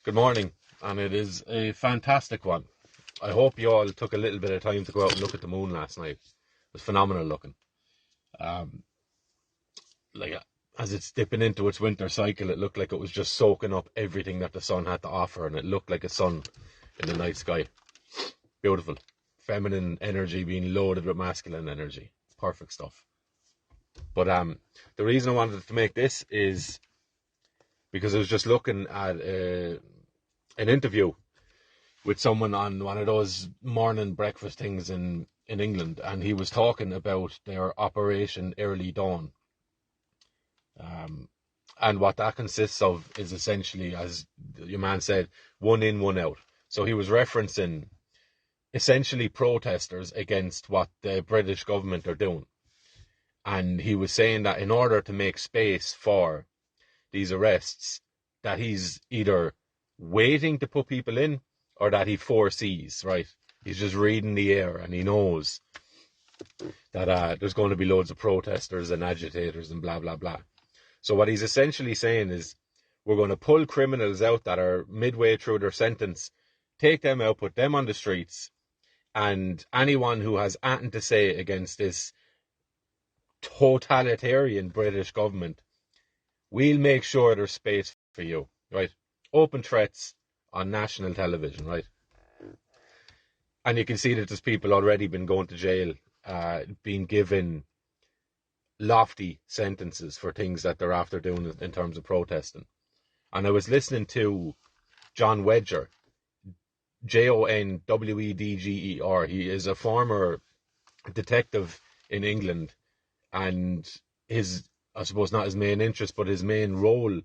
Good morning, and it is a fantastic one. I hope you all took a little bit of time to go out and look at the moon last night. It was phenomenal looking. Um, like as it's dipping into its winter cycle, it looked like it was just soaking up everything that the sun had to offer, and it looked like a sun in the night sky. Beautiful. Feminine energy being loaded with masculine energy. Perfect stuff. But the reason I wanted to make this is because I was just looking at an interview with someone on one of those morning breakfast things in England, and he was talking about their Operation Early Dawn. And what that consists of is essentially, as your man said, one in, one out. So he was referencing essentially protesters against what the British government are doing. And he was saying that in order to make space for these arrests, that he's either waiting to put people in or that he foresees, right? He's just reading the air and he knows that there's going to be loads of protesters and agitators and blah, blah, blah. So what he's essentially saying is we're going to pull criminals out that are midway through their sentence, take them out, put them on the streets, and anyone who has anything to say against this totalitarian British government, we'll make sure there's space for you, right? Open threats on national television, right? And you can see that there's people already been going to jail, being given lofty sentences for things that they're after doing in terms of protesting. And I was listening to John Wedger, Jonwedger. He is a former detective in England, and his, I suppose not his main interest, but his main role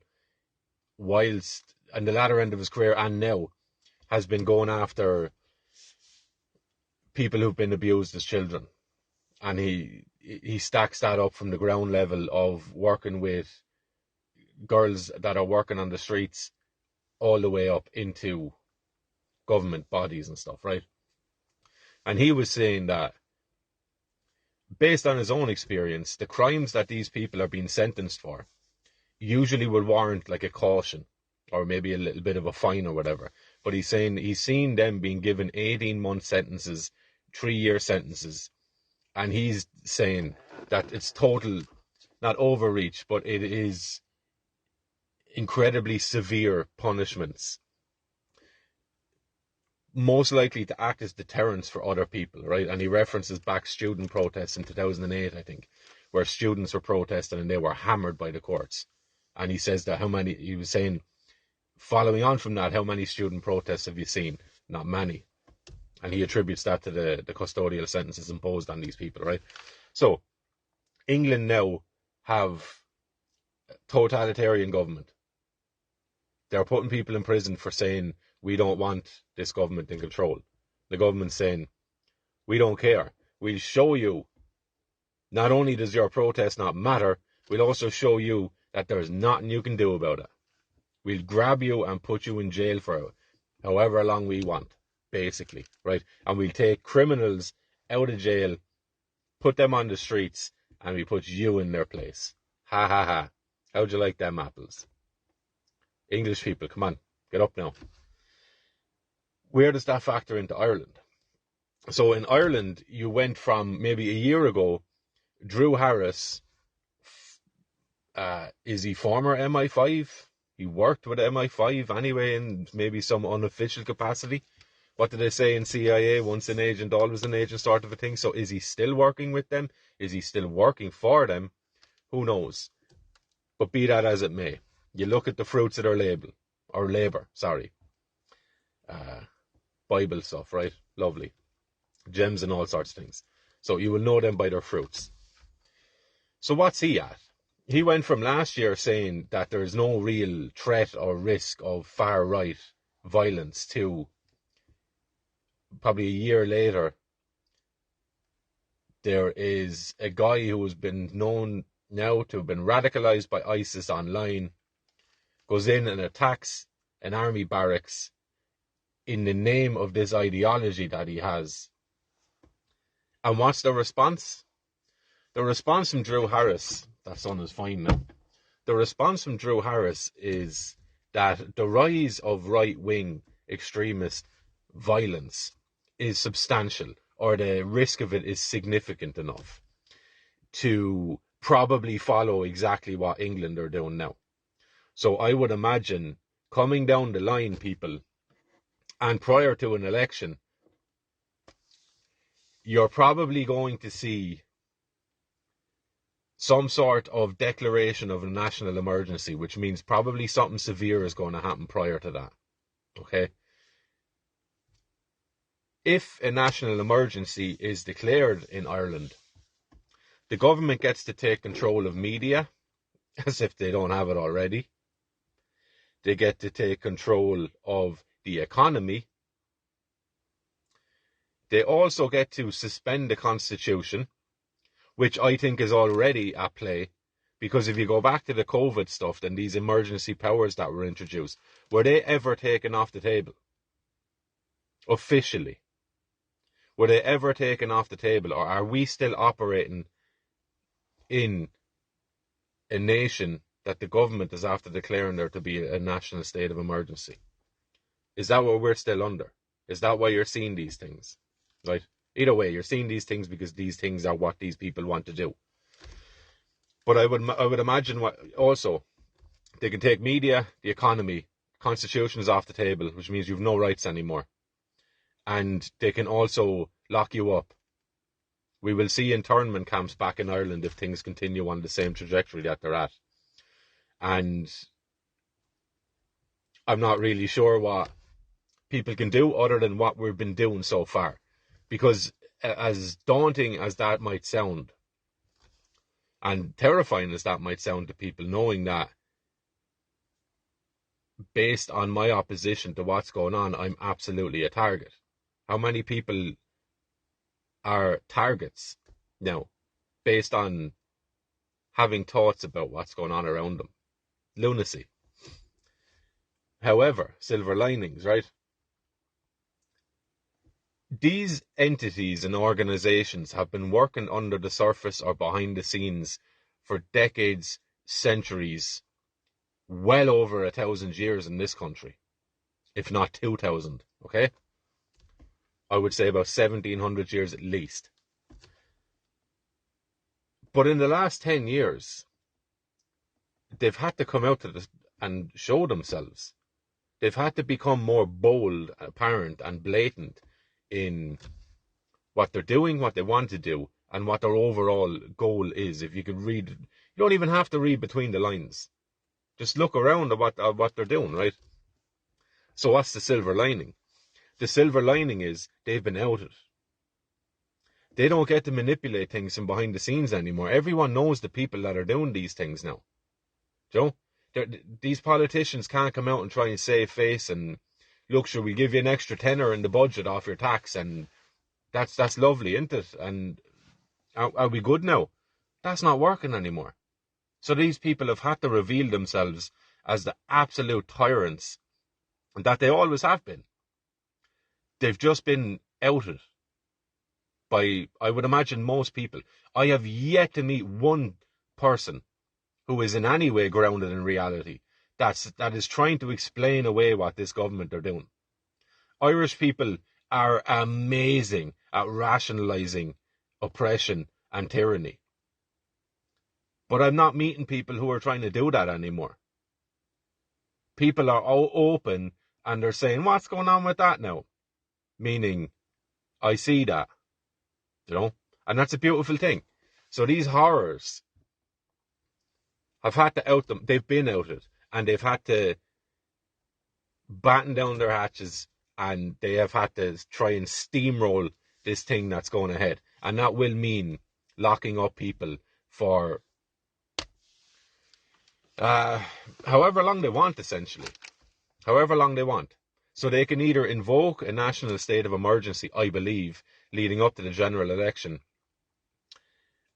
whilst in the latter end of his career and now has been going after people who've been abused as children. And he stacks that up from the ground level of working with girls that are working on the streets all the way up into government bodies and stuff, right? And he was saying that based on his own experience, the crimes that these people are being sentenced for usually would warrant like a caution or maybe a little bit of a fine or whatever. But he's saying he's seen them being given 18-month sentences, 3-year sentences. And he's saying that it's total, not overreach, but it is incredibly severe punishments, most likely to act as deterrents for other people, right? And he references back student protests in 2008, I think, where students were protesting and they were hammered by the courts. And he says that he was saying, following on from that, how many student protests have you seen? Not many. And he attributes that to the custodial sentences imposed on these people, right? So, England now have totalitarian government. They're putting people in prison for saying, we don't want this government in control. The government's saying, we don't care. We'll show you, not only does your protest not matter, we'll also show you that there's nothing you can do about it. We'll grab you and put you in jail for however long we want, basically, right? And we'll take criminals out of jail, put them on the streets, and we put you in their place. Ha ha ha. How'd you like them apples? English people, come on, get up now. Where does that factor into Ireland? So in Ireland, you went from maybe a year ago, Drew Harris, is he former MI5? He worked with MI5 anyway in maybe some unofficial capacity. What did they say in CIA? Once an agent, always an agent sort of a thing. So is he still working with them? Is he still working for them? Who knows? But be that as it may, you look at the fruits of their labour, sorry. Bible stuff, right? Lovely. Gems and all sorts of things. So you will know them by their fruits. So what's he at? He went from last year saying that there is no real threat or risk of far-right violence to probably a year later, there is a guy who has been known now to have been radicalised by ISIS online, goes in and attacks an army barracks in the name of this ideology that he has. And what's the response? The response from Drew Harris, that sun is fine now. The response from Drew Harris is that the rise of right-wing extremist violence is substantial, or the risk of it is significant enough to probably follow exactly what England are doing now. So I would imagine coming down the line, people, and prior to an election, you're probably going to see some sort of declaration of a national emergency, which means probably something severe is going to happen prior to that. Okay? If a national emergency is declared in Ireland, the government gets to take control of media, as if they don't have it already. They get to take control of the economy. They also get to suspend the constitution, which I think is already at play, because if you go back to the COVID stuff, then these emergency powers that were introduced, were they ever taken off the table? Officially. Were they ever taken off the table, or are we still operating in a nation that the government is after declaring there to be a national state of emergency? Is that what we're still under? Is that why you're seeing these things? Right? Either way, you're seeing these things because these things are what these people want to do. But I would imagine also they can take media, the economy, constitution is off the table, which means you've no rights anymore. And they can also lock you up. We will see internment camps back in Ireland if things continue on the same trajectory that they're at. And I'm not really sure what people can do other than what we've been doing so far. Because as daunting as that might sound, and terrifying as that might sound to people, knowing that based on my opposition to what's going on, I'm absolutely a target. How many people are targets now based on having thoughts about what's going on around them? Lunacy. However, silver linings, right? These entities and organizations have been working under the surface or behind the scenes for decades, centuries, well over 1,000 years in this country, if not 2,000, okay? I would say about 1,700 years at least. But in the last 10 years, they've had to come out to this and show themselves. They've had to become more bold, apparent, and blatant in what they're doing, what they want to do, and what their overall goal is. If you could read, you don't even have to read between the lines. Just look around at what they're doing, right? So what's the silver lining? The silver lining is they've been outed. They don't get to manipulate things from behind the scenes anymore. Everyone knows the people that are doing these things now. Joe, these politicians can't come out and try and save face and look, sure, we'll give you an extra tenner in the budget off your tax, and that's lovely, isn't it? And are we good now? That's not working anymore. So these people have had to reveal themselves as the absolute tyrants that they always have been. They've just been outed by, I would imagine, most people. I have yet to meet one person who is in any way grounded in reality that is trying to explain away what this government are doing. Irish people are amazing at rationalising oppression and tyranny. But I'm not meeting people who are trying to do that anymore. People are all open and they're saying, what's going on with that now? Meaning, I see that. You know? And that's a beautiful thing. So these horrors have had to out them. They've been outed. And they've had to batten down their hatches, and they have had to try and steamroll this thing that's going ahead. And that will mean locking up people for however long they want, essentially. However long they want. So they can either invoke a national state of emergency, I believe, leading up to the general election,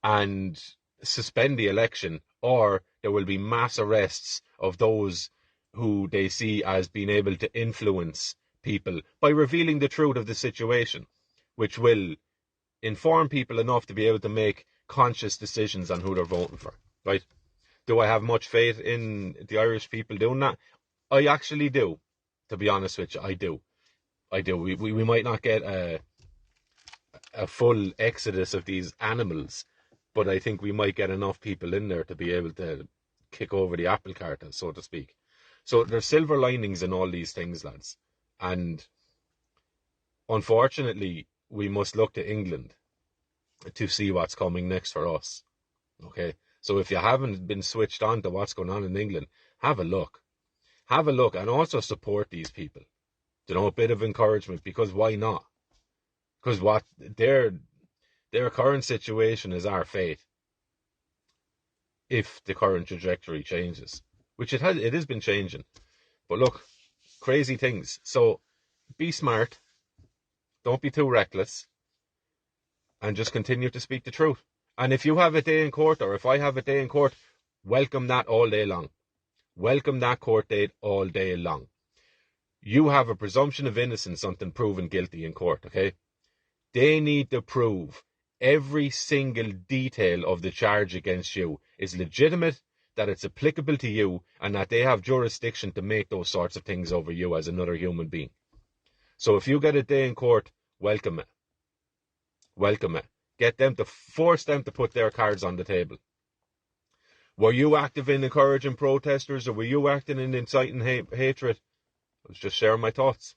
and suspend the election, or there will be mass arrests of those who they see as being able to influence people by revealing the truth of the situation, which will inform people enough to be able to make conscious decisions on who they're voting for, right? Do I have much faith in the Irish people doing that? I actually do. To be honest with you, I do. We might not get a full exodus of these animals, but I think we might get enough people in there to be able to kick over the apple cart, so to speak. So there's silver linings in all these things, lads. And unfortunately, we must look to England to see what's coming next for us. Okay? So if you haven't been switched on to what's going on in England, have a look. Have a look and also support these people. You know, a bit of encouragement, because why not? Because what their current situation is our fate if the current trajectory changes, which it has been changing. But look, crazy things. So be smart, don't be too reckless, and just continue to speak the truth. And if you have a day in court, or if I have a day in court, welcome that all day long. Welcome that court date all day long. You have a presumption of innocence until proven guilty in court, okay? They need to prove every single detail of the charge against you is legitimate, that it's applicable to you, and that they have jurisdiction to make those sorts of things over you as another human being. So if you get a day in court, welcome it. Welcome it. Force them to put their cards on the table. Were you active in encouraging protesters, or were you acting in inciting hatred? I was just sharing my thoughts.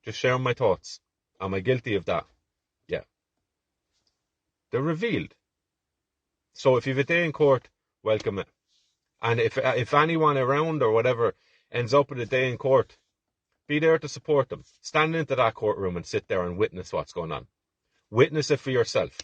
Just sharing my thoughts. Am I guilty of that? Yeah. They're revealed. So if you have a day in court, welcome it. And if anyone around or whatever ends up with a day in court, be there to support them. Stand into that courtroom and sit there and witness what's going on. Witness it for yourself.